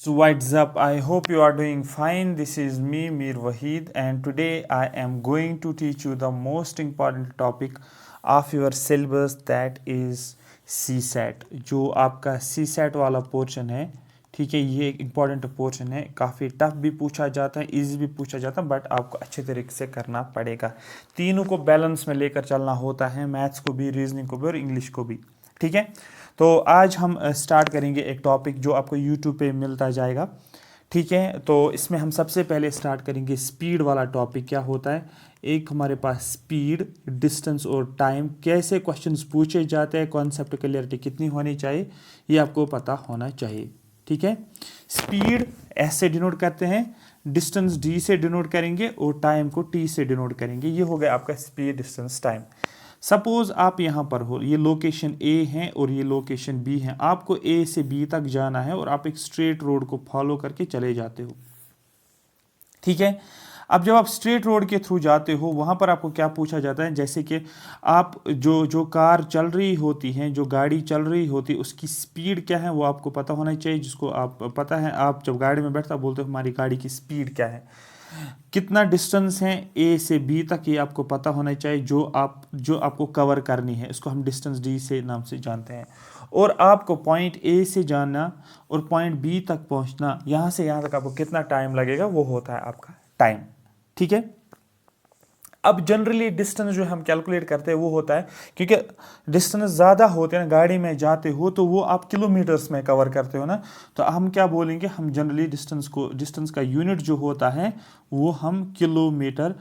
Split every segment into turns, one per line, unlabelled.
So what's up? I hope you are doing fine. This is me, Mir Wahid, and today I am going to teach you the most important topic of your syllabus, that is CSAT. जो आपका CSAT वाला portion है, ठीक है, ये एक important portion है। काफ़ी टफ भी पूछा जाता है, इजी भी पूछा जाता है, बट आपको अच्छे तरीके से करना पड़ेगा। तीनों को बैलेंस में लेकर चलना होता है, मैथ्स को भी, रीजनिंग को भी और इंग्लिश को भी, ठीक है। तो आज हम स्टार्ट करेंगे एक टॉपिक जो आपको यूट्यूब पे मिलता जाएगा, ठीक है। तो इसमें हम सबसे पहले स्टार्ट करेंगे स्पीड वाला टॉपिक। क्या होता है, एक हमारे पास स्पीड, डिस्टेंस और टाइम, कैसे क्वेश्चंस पूछे जाते हैं, कॉन्सेप्ट क्लियरिटी कितनी होनी चाहिए, ये आपको पता होना चाहिए, ठीक है। स्पीड एस से डिनोट करते हैं, डिस्टेंस डी से डिनोट करेंगे और टाइम को टी से डिनोट करेंगे। ये हो गया आपका स्पीड, डिस्टेंस, टाइम। सपोज आप यहाँ पर हो, ये लोकेशन ए है और ये लोकेशन बी है, आपको ए से बी तक जाना है और आप एक स्ट्रेट रोड को फॉलो करके चले जाते हो, ठीक है। अब जब आप स्ट्रेट रोड के थ्रू जाते हो, वहाँ पर आपको क्या पूछा जाता है, जैसे कि आप जो कार चल रही होती है, जो गाड़ी चल रही होती है, उसकी स्पीड क्या है वो आपको पता होना चाहिए। जिसको आप पता है, आप जब गाड़ी में बैठता बोलते हो हमारी गाड़ी की स्पीड क्या है, कितना डिस्टेंस है ए से बी तक, ये आपको पता होना चाहिए। जो आपको कवर करनी है, इसको हम डिस्टेंस डी से नाम से जानते हैं। और आपको पॉइंट ए से जाना और पॉइंट बी तक पहुंचना, यहाँ से यहाँ तक आपको कितना टाइम लगेगा, वो होता है आपका टाइम, ठीक है। अब जनरली डिस्टेंस जो हम कैलकुलेट करते हैं वो होता है, क्योंकि डिस्टेंस ज़्यादा होते हैं ना, गाड़ी में जाते हो तो वो आप किलोमीटर्स में कवर करते हो ना, तो हम क्या बोलेंगे, हम जनरली डिस्टेंस का यूनिट जो होता है वो हम किलोमीटर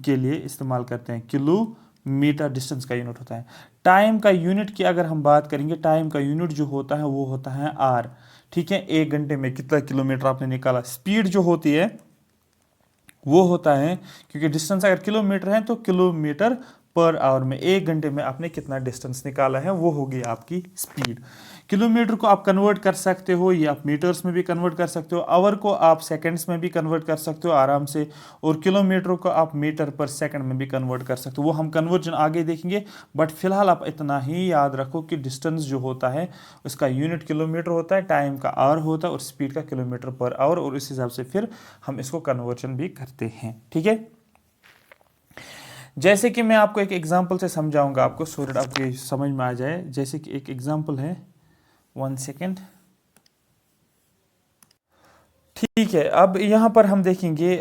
के लिए इस्तेमाल करते हैं। किलोमीटर डिस्टेंस का यूनिट होता है। टाइम का यूनिट की अगर हम बात करेंगे, टाइम का यूनिट जो होता है वो होता है आर, ठीक है। एक घंटे में कितना किलोमीटर आपने निकाला। स्पीड जो होती है वो होता है, क्योंकि डिस्टेंस अगर किलोमीटर है तो किलोमीटर पर आवर में, एक घंटे में आपने कितना डिस्टेंस निकाला है, वो होगी आपकी स्पीड। किलोमीटर को आप कन्वर्ट कर सकते हो, या आप मीटर्स में भी कन्वर्ट कर सकते हो, आवर को आप सेकंड्स में भी कन्वर्ट कर सकते हो आराम से, और किलोमीटर को आप मीटर पर सेकंड में भी कन्वर्ट कर सकते हो। वो हम कन्वर्जन आगे देखेंगे, बट फिलहाल आप इतना ही याद रखो कि डिस्टेंस जो होता है उसका यूनिट किलोमीटर होता है, टाइम का आवर होता है और स्पीड का किलोमीटर पर आवर, और इस हिसाब से फिर हम इसको कन्वर्जन भी करते हैं, ठीक है। जैसे कि मैं आपको एक एग्जांपल से समझाऊंगा आपको, सो दैट आपको समझ में आ जाए। जैसे कि एक एग्जांपल है, 1 सेकेंड, ठीक है। अब यहाँ पर हम देखेंगे,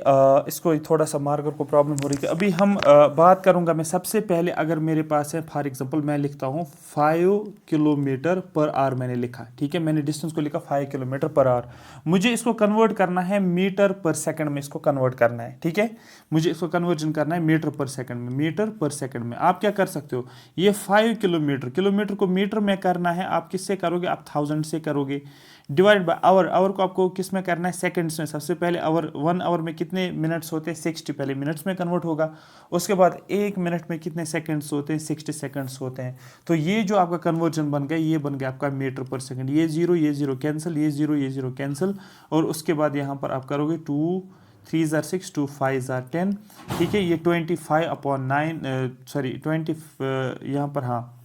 इसको थोड़ा सा मार्कर को प्रॉब्लम हो रही थी। अभी हम बात करूँगा मैं सबसे पहले, अगर मेरे पास है फॉर एग्जांपल, मैं लिखता हूँ 5 किलोमीटर पर आवर, मैंने लिखा, ठीक है। मैंने डिस्टेंस को लिखा 5 किलोमीटर पर आवर। मुझे इसको कन्वर्ट करना है मीटर पर सेकंड में, इसको कन्वर्ट करना है, ठीक है। मुझे इसको कन्वर्जन करना है मीटर पर सेकंड में। मीटर पर सेकंड में आप क्या कर सकते हो, ये 5 किलोमीटर, किलोमीटर को मीटर में करना है, आप किससे करोगे, आप 1000 से करोगे, डिवाइड बाय आवर। आवर को आपको किस में करना है, सेकंड्स में। सबसे पहले आवर, 1 आवर में कितने मिनट्स होते हैं, 60, पहले मिनट्स में कन्वर्ट होगा। उसके बाद 1 मिनट में कितने सेकंड्स होते हैं, 60 सेकंड्स होते हैं। तो ये जो आपका कन्वर्जन बन गया, ये बन गया आपका मीटर पर सेकंड। ये जीरो कैंसिल, ये जीरो कैंसिल, और उसके बाद यहाँ पर आप करोगे 2 3 ज़ार 6, 2 5 ज़ार 10, ठीक है। ये 25/9, सॉरी 20, यहाँ पर हाँ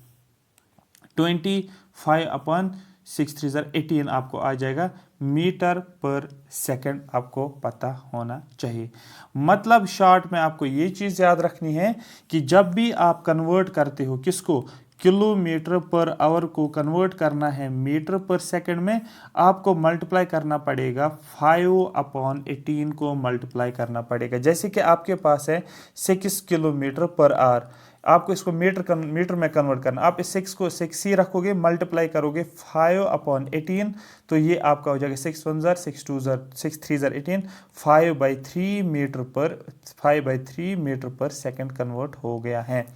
25/6, 3 ज़ार 18 आपको आ जाएगा मीटर पर सेकंड, आपको पता होना चाहिए। मतलब शॉर्ट में आपको ये चीज़ याद रखनी है कि जब भी आप कन्वर्ट करते हो, किसको, किलोमीटर पर आवर को कन्वर्ट करना है मीटर पर सेकंड में, आपको मल्टीप्लाई करना पड़ेगा 5/18 को मल्टीप्लाई करना पड़ेगा। जैसे कि आपके पास है 6 किलोमीटर पर आवर, आपको इसको मीटर में कन्वर्ट करना। आप इस 6 को 6 ही रखोगे, मल्टीप्लाई करोगे 5/18, तो ये आपका हो जाएगा 6 1 ज़ार 6 2 ज़ार 6 3 ज़ार 18, 5/3 मीटर पर सेकंड कन्वर्ट हो गया है,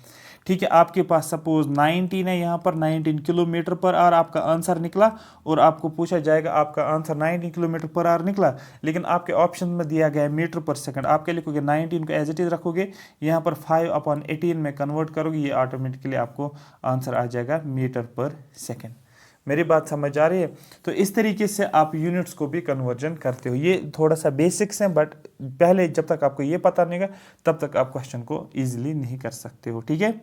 ठीक है। आपके पास सपोज 19 है, यहाँ पर 19 किलोमीटर पर आवर आपका आंसर निकला, और आपको पूछा जाएगा आपका आंसर 19 किलोमीटर पर आवर निकला, लेकिन आपके ऑप्शन में दिया गया है मीटर पर सेकंड। आप क्या लिखोगे, 19 को एज इट इज रखोगे, यहाँ पर 5/18 में कन्वर्ट करोगे, ये ऑटोमेटिकली आपको आंसर आ जाएगा मीटर पर सेकंड। मेरी बात समझ आ रही है। तो इस तरीके से आप यूनिट्स को भी कन्वर्जन करते हो। ये थोड़ा सा बेसिक्स हैं, बट पहले जब तक आपको ये पता नहीं होगा तब तक आप क्वेश्चन को इजीली नहीं कर सकते हो, ठीक है।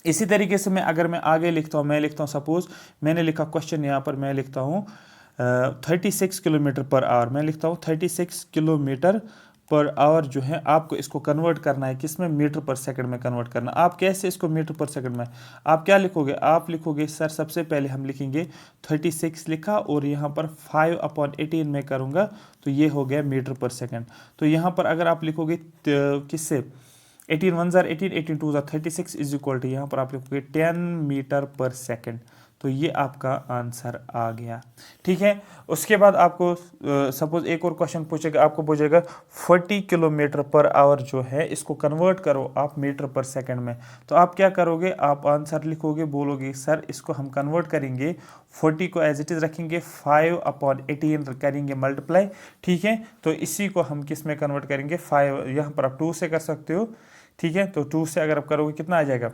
इसी तरीके से अगर मैं आगे लिखता हूँ, मैं लिखता हूँ, सपोज मैंने लिखा क्वेश्चन, यहाँ पर मैं लिखता हूँ 36 किलोमीटर पर आवर, मैं लिखता हूँ 36 किलोमीटर पर आवर जो है आपको इसको कन्वर्ट करना है किस में, मीटर पर सेकंड में कन्वर्ट करना। आप कैसे इसको मीटर पर सेकंड में, आप क्या लिखोगे, आप लिखोगे सर सबसे पहले हम लिखेंगे 36 लिखा और यहाँ पर 5/18 में करूँगा तो ये हो गया मीटर पर सेकंड। तो यहाँ पर अगर आप लिखोगे किससे, 18 1 जार 18, 18 2 जार 36 इज इक्वल टू यहाँ पर आप लिखोगे 10 मीटर पर सेकंड। तो ये आपका आंसर आ गया। ठीक है, उसके बाद आपको सपोज एक और क्वेश्चन पूछेगा, आपको पूछेगा 40 किलोमीटर पर आवर जो है इसको कन्वर्ट करो आप मीटर पर सेकंड में। तो आप क्या करोगे, आप आंसर लिखोगे, बोलोगे सर इसको हम कन्वर्ट करेंगे, 40 को एज इट इज़ रखेंगे, 5/18 करेंगे मल्टीप्लाई। ठीक है, तो इसी को हम किस में कन्वर्ट करेंगे, 5, यहाँ पर आप 2 से कर सकते हो। ठीक है, तो 2 से अगर आप करोगे कितना आ जाएगा,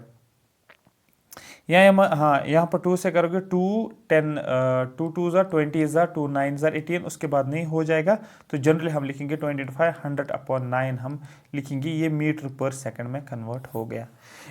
हाँ यहाँ पर 2 से करोगे 2 10 2 2 ज़ा 20 ज़ा 2 9 ज़ा 18, उसके बाद नहीं हो जाएगा तो जनरली हम लिखेंगे 25 100/9 हम लिखेंगे, ये मीटर पर सेकंड में कन्वर्ट हो गया।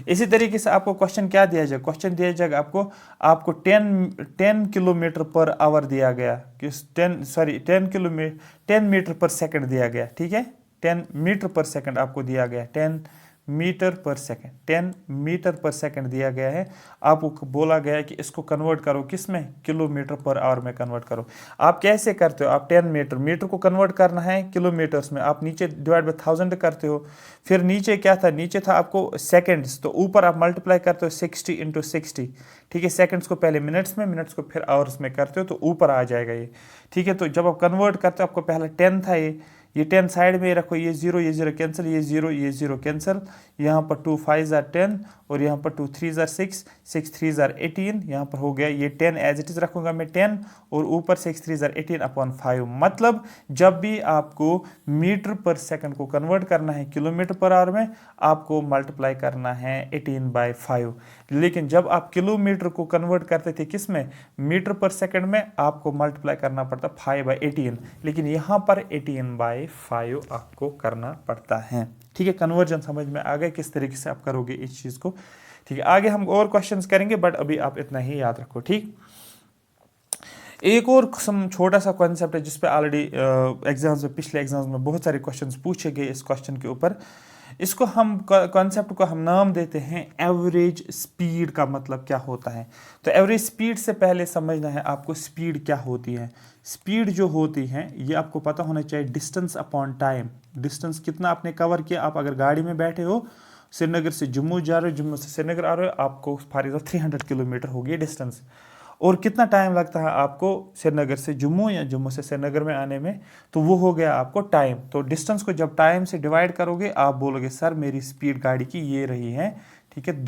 इसी तरीके से आपको क्वेश्चन क्या दिया जाएगा, क्वेश्चन दिया जाएगा आपको 10 किलोमीटर पर आवर दिया गया, किस 10 मीटर पर सेकंड दिया गया। ठीक है, 10 मीटर पर सेकंड आपको दिया गया, 10 मीटर पर सेकंड, 10 मीटर पर सेकंड दिया गया है। आपको बोला गया है कि इसको कन्वर्ट करो किस में, किलोमीटर पर आवर में कन्वर्ट करो। आप कैसे करते हो, आप 10 मीटर को कन्वर्ट करना है किलोमीटर्स में, आप नीचे डिवाइड बाय 1000 करते हो, फिर नीचे क्या था, नीचे था आपको सेकंड्स, तो ऊपर आप मल्टीप्लाई करते हो 60 × 60। ठीक है, सेकंड्स को पहले मिनट्स में, मिनट्स को फिर आवर्स में करते हो तो ऊपर आ जाएगा ये। ठीक है, तो जब आप कन्वर्ट करते हो आपको पहला 10 था, ये 10 साइड में रखो, ये 0 कैंसिल, ये 0 कैंसिल, यहाँ पर 2 5 ज़ा 10 और यहाँ पर 2 3 ज़ा 6 6 3 ज़ा 18, यहाँ पर हो गया ये 10 एज इट इज़ रखूँगा मैं 10 और ऊपर 6 3 ज़ा 18/5। मतलब जब भी आपको मीटर पर सेकंड को कन्वर्ट करना है किलोमीटर पर आवर में, आपको मल्टीप्लाई करना है 18/5। लेकिन जब आप किलोमीटर को कन्वर्ट करते थे किस में, मीटर पर सेकंड में, आपको मल्टीप्लाई करना पड़ता 5/18, लेकिन यहाँ पर 18/5 आपको करना पड़ता है। ठीक है, कन्वर्जन समझ में आ गया किस तरीके से आप करोगे इस चीज़ को। ठीक है, आगे हम और क्वेश्चंस करेंगे बट अभी आप इतना ही याद रखो। ठीक, एक और छोटा सा कॉन्सेप्ट है जिसपे ऑलरेडी एग्जाम्स में, पिछले एग्जाम्स में बहुत सारे क्वेश्चंस पूछे गए इस क्वेश्चन के ऊपर। इसको हम कॉन्सेप्ट को हम नाम देते हैं एवरेज स्पीड। का मतलब क्या होता है, तो एवरेज स्पीड से पहले समझना है आपको स्पीड क्या होती है। स्पीड जो होती है ये आपको पता होना चाहिए, डिस्टेंस अपॉन टाइम। डिस्टेंस कितना आपने कवर किया, आप अगर गाड़ी में बैठे हो श्रीनगर से जम्मू जा रहे हो, जम्मू से श्रीनगर आ रहे हो, आपको फॉर एग्जाम्पल 300 किलोमीटर होगी डिस्टेंस, और कितना टाइम लगता है आपको श्रीनगर से जम्मू या जम्मू से श्रीनगर में आने में, तो वो हो गया आपको टाइम। तो डिस्टेंस को जब टाइम से डिवाइड करोगे आप बोलोगे सर मेरी स्पीड गाड़ी की ये रही है। ठीक है,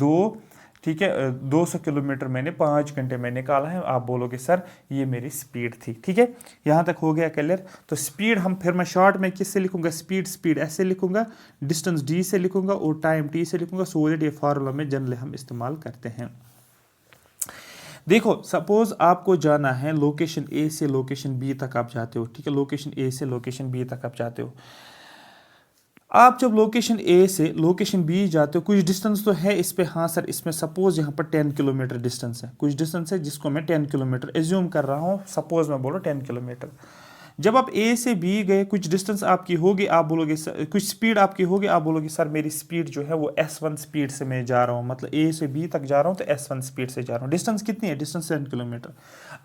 200 किलोमीटर मैंने 5 घंटे में निकाला है, आप बोलोगे सर ये मेरी स्पीड थी। ठीक है, यहाँ तक हो गया क्लियर। तो स्पीड हम फिर मैं शॉर्ट में किससे लिखूंगा, स्पीड ऐसे लिखूंगा, डिस्टेंस डी से लिखूंगा और टाइम टी से लिखूंगा। सो ये फार्मूला में जनरली हम इस्तेमाल करते हैं। देखो सपोज आपको जाना है लोकेशन ए से लोकेशन बी तक आप जाते हो। ठीक है, लोकेशन ए से लोकेशन बी तक आप जाते हो। आप जब लोकेशन ए से लोकेशन बी जाते हो, कुछ डिस्टेंस तो है इस पे, हाँ सर इसमें सपोज यहाँ पर 10 किलोमीटर डिस्टेंस है, कुछ डिस्टेंस है जिसको मैं 10 किलोमीटर एज्यूम कर रहा हूँ, सपोज मैं बोलो 10 किलोमीटर। जब आप ए से बी गए, कुछ डिस्टेंस आपकी होगी, आप बोलोगे कुछ स्पीड आपकी होगी, आप बोलोगे सर मेरी स्पीड जो है वो S1 स्पीड से मैं जा रहा हूँ, मतलब ए से बी तक जा रहा हूँ तो S1 स्पीड से जा रहा हूँ। डिस्टेंस कितनी है, डिस्टेंस 10 किलोमीटर।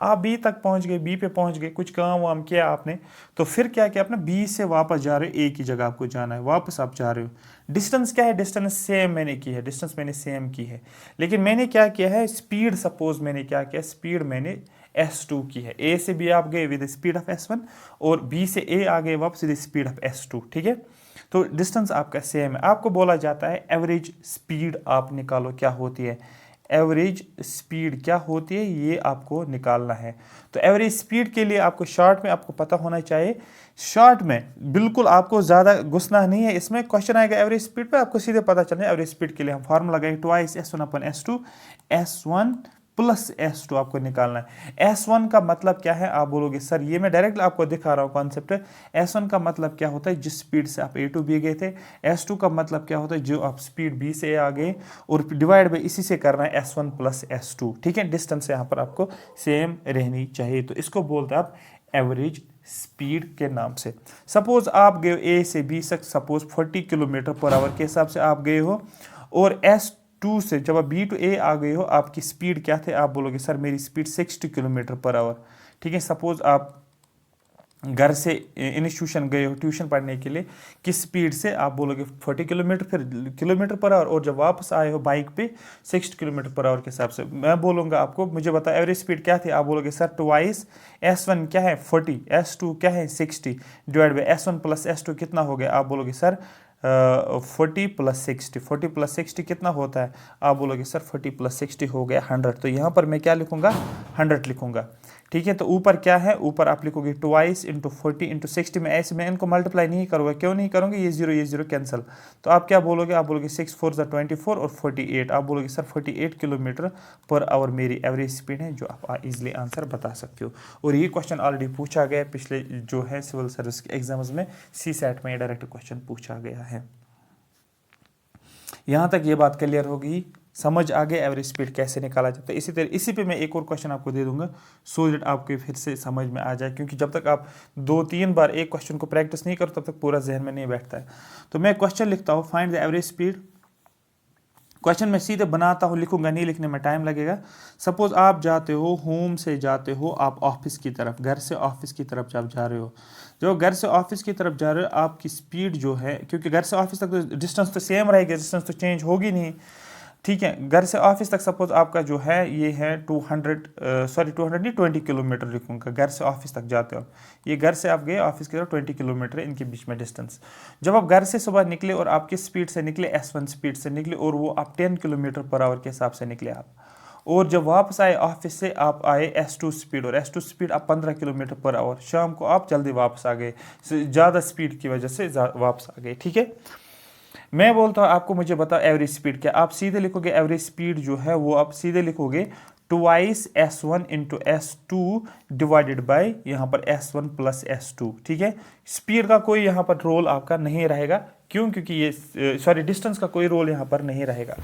आप बी तक पहुँच गए, बी पे पहुँच गए, कुछ काम वाम किया आपने, तो फिर क्या किया आपने, बी से वापस जा रहे हो, ए की जगह आपको जाना है, वापस आप जा रहे हो। डिस्टेंस क्या है, डिस्टेंस सेम मैंने की है, डिस्टेंस मैंने सेम की है, लेकिन मैंने क्या किया है, स्पीड सपोज मैंने क्या किया, स्पीड मैंने S2 की है। ए से बी आप गए विद स्पीड ऑफ S1 और बी से ए आ गए वापस विद स्पीड ऑफ S2। ठीक है, तो डिस्टेंस आपका सेम है। आपको बोला जाता है एवरेज स्पीड आप निकालो क्या होती है, एवरेज स्पीड क्या होती है ये आपको निकालना है। तो एवरेज स्पीड के लिए आपको शॉर्ट में आपको पता होना चाहिए, शॉर्ट में बिल्कुल आपको ज़्यादा घुसना नहीं है इसमें। क्वेश्चन आएगा एवरेज स्पीड पे, आपको सीधे पता चलना है। एवरेज स्पीड के लिए हम फार्मूला लगाएंगे twice S1/S2, S1 plus S2 आपको निकालना है। S1 का मतलब क्या है, आप बोलोगे सर ये मैं डायरेक्टली आपको दिखा रहा हूँ कॉन्सेप्ट। S1 का मतलब क्या होता है, जिस स्पीड से आप A to B गए थे। S2 का मतलब क्या होता है, जो आप स्पीड B से A आ गए, और डिवाइड बाई इसी से करना है S1 प्लस S2। ठीक है, डिस्टेंस यहाँ पर आपको सेम रहनी चाहिए, तो इसको बोलते हैं आप एवरेज स्पीड के नाम से। सपोज आप गए हो ए से बी तक, सपोज 40 किलोमीटर पर आवर के हिसाब से आप गए हो, और S2 से जब आप बी टू ए आ गए हो, आपकी स्पीड क्या थे, आप बोलोगे सर मेरी स्पीड 60 किलोमीटर पर आवर। ठीक है, सपोज आप घर से इंस्टीट्यूशन गए हो ट्यूशन पढ़ने के लिए, किस स्पीड से, आप बोलोगे 40 किलोमीटर फिर किलोमीटर पर आवर, और जब वापस आए हो बाइक पे 60 किलोमीटर पर आवर के हिसाब से। मैं बोलूँगा आपको, मुझे बताओ एवरेज स्पीड क्या थी, आप बोलोगे सर ट्वाइस S1 क्या है 40, S2 क्या है 60, divide by S1 plus S2 कितना हो गया, आप बोलोगे सर 40 प्लस 60, 40 प्लस 60 कितना होता है, आप बोलोगे सर 40 प्लस 60 हो गया 100। तो यहाँ पर मैं क्या लिखूंगा, 100 लिखूंगा। ठीक है, तो ऊपर क्या है, ऊपर आप लिखोगे ट्वाइस इंटू 40 इंटू 60 में, ऐसे मैं इनको मल्टीप्लाई नहीं करूँगा, क्यों नहीं करूँगा, ये जीरो कैंसिल। तो आप क्या बोलोगे, आप बोलोगे 6 4 24 और 48, आप बोलोगे सर 48 किलोमीटर पर आवर मेरी एवरेज स्पीड है, जो आप इजीली आंसर बता सकते हो। और ये क्वेश्चन ऑलरेडी पूछा गया पिछले जो है सिविल सर्विस के एग्जाम्स में, CSAT में डायरेक्ट क्वेश्चन पूछा गया है। यहाँ तक ये बात क्लियर होगी, समझ आ गया एवरेज स्पीड कैसे निकाला जाता है। इसी तरह इसी पे मैं एक और क्वेश्चन आपको दे दूंगा, सो दैट आपके फिर से समझ में आ जाए, क्योंकि जब तक आप 2-3 बार एक क्वेश्चन को प्रैक्टिस नहीं करो तब तक पूरा जहन में नहीं बैठता है। तो मैं क्वेश्चन लिखता हूँ, find the average speed. Question मैं सीधे बनाता हूँ, लिखूंगा नहीं, लिखने में टाइम लगेगा। सपोज आप जाते हो, होम से जाते हो आप ऑफिस की तरफ, घर से ऑफिस की तरफ जब जा रहे हो, जो घर से ऑफिस की तरफ जा रहे हो, आपकी स्पीड जो है, क्योंकि घर से ऑफिस तक तो डिस्टेंस तो सेम रहेगी, डिस्टेंस तो चेंज होगी नहीं। ठीक है, घर से ऑफिस तक सपोज आपका जो है ये है 220 किलोमीटर लिखूंगा, घर से ऑफिस तक जाते हो, ये घर से आप गए ऑफिस की तरफ 20 किलोमीटर इनके बीच में डिस्टेंस। जब आप घर से सुबह निकले और आप किस स्पीड से निकले, S1 स्पीड से निकले, और वो आप 10 किलोमीटर पर आवर के हिसाब से निकले आप, और जब वापस आए ऑफिस से आप आए S2 स्पीड, और S2 स्पीड आप 15 किलोमीटर पर आवर, शाम को आप जल्दी वापस आ गए, ज़्यादा स्पीड की वजह से वापस आ गए। ठीक है, मैं बोलता हूँ आपको, मुझे बताओ एवरेज स्पीड क्या, आप सीधे लिखोगे एवरेज स्पीड जो है वो आप सीधे लिखोगे twice S1 into S2 divided by यहाँ पर S1 प्लस S2। ठीक है, स्पीड का कोई यहाँ पर रोल आपका नहीं रहेगा, क्यों, क्योंकि ये सॉरी डिस्टेंस का कोई रोल यहाँ पर नहीं रहेगा।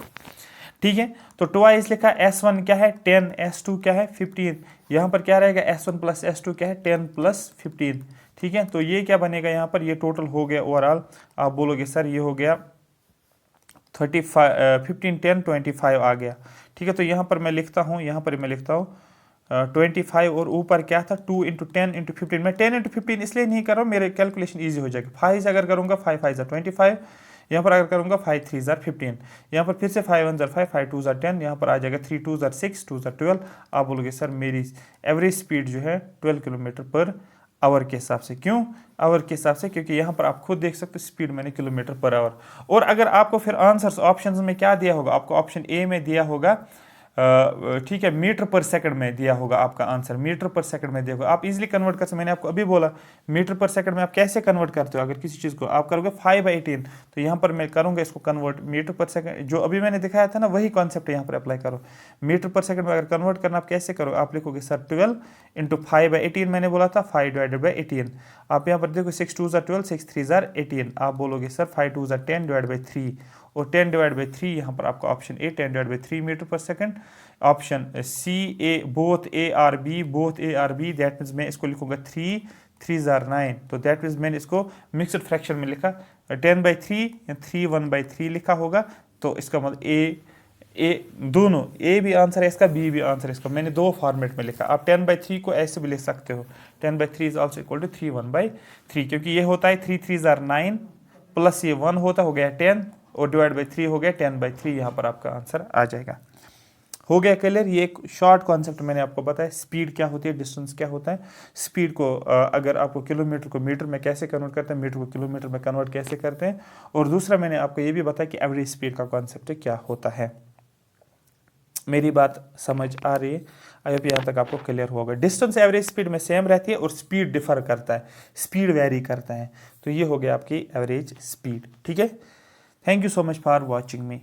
ठीक है, तो ट्वाइस लिखा, S1 क्या है 10, S2 क्या है 15, यहाँ पर क्या रहेगा S1 प्लस S2 क्या है 10 प्लस 15। ठीक है, तो ये क्या बनेगा, यहाँ पर ये टोटल हो गया ओवरऑल, आप बोलोगे सर ये हो गया 15 10 25 आ गया। ठीक है, तो यहाँ पर मैं लिखता हूँ, 25, और ऊपर क्या था 2 इंटू 10 इंटू 15। मैं 10 इंटू 15 इसलिए नहीं कर रहा हूँ, मेरे कैलकुलेशन ईजी हो जाएगा। 5 अगर करूँगा 5 5 25, यहाँ पर अगर करूँगा 5 3 15, यहाँ पर फिर से 5 1 5 5 2 10, यहाँ पर आ जाएगा 3 2 6 2 12। आप बोलोगे सर मेरी एवरेज स्पीड जो है 12 किलोमीटर पर आवर के हिसाब से। क्यों आवर के हिसाब से, क्योंकि यहाँ पर आप खुद देख सकते हो स्पीड मैंने किलोमीटर पर आवर। और अगर आपको फिर आंसर्स ऑप्शंस में क्या दिया होगा, आपको ऑप्शन ए में दिया होगा, ठीक है, मीटर पर सेकंड में दिया होगा आपका आंसर, मीटर पर सेकंड में दिया होगा, आप इजीली कन्वर्ट कर सकते। मैंने आपको अभी बोला मीटर पर सेकंड में आप कैसे कन्वर्ट करते हो, अगर किसी चीज़ को आप करोगे 5/18, तो यहाँ पर मैं करूँगा इसको कन्वर्ट मीटर पर सेकंड, जो अभी मैंने दिखाया था ना वही कॉन्सेप्ट यहाँ पर अप्लाई करो। मीटर पर सेकंड में अगर कन्वर्ट करना आप कैसे करो, आप लिखोगे सर 12 इंटू 5/18, मैंने बोला था 5 डिवाइडेड बाई 18। आप यहाँ पर देखो 6 2 12 6 3 18, आप बोलोगे सर 5 2 10 डिवाइड बाई 3, और 10 डिवाइड बाई 3 यहाँ पर आपका option A 10 divide by 3 meter पर second. Option C A both A or B, that means मैं इसको लिखूंगा 3 3 9, तो दैट मीन्स मैंने इसको मिक्सड फ्रैक्शन में लिखा 10/3 या 3 1/3 लिखा होगा। तो इसका मतलब ए दोनों, ए भी आंसर है इसका, बी भी आंसर है इसका, मैंने दो फॉर्मेट में लिखा। आप 10/3 को ऐसे भी लिख सकते हो, 10/3 इज ऑल्सो इक्वल टू 3 1/3, क्योंकि ये होता है 3 3 9 प्लस ये 1 होता हो गया 10, और डिवाइड बाई 3 हो गया 10/3, यहाँ पर आपका आंसर आ जाएगा। हो गया क्लियर, ये एक शॉर्ट कॉन्सेप्ट मैंने आपको बताया, स्पीड क्या होती है, डिस्टेंस क्या होता है। स्पीड को अगर आपको किलोमीटर को मीटर में कैसे कन्वर्ट करते हैं, मीटर को किलोमीटर में कन्वर्ट कैसे करते हैं, और दूसरा मैंने आपको ये भी बताया कि एवरेज स्पीड का कॉन्सेप्ट क्या होता है। मेरी बात समझ आ रही है, आई होप यहाँ तक आपको क्लियर होगा। डिस्टेंस एवरेज स्पीड में सेम रहती है और स्पीड डिफर करता है, स्पीड वेरी करता है। तो ये हो गया आपकी एवरेज स्पीड। ठीक है, thank you so much for watching me.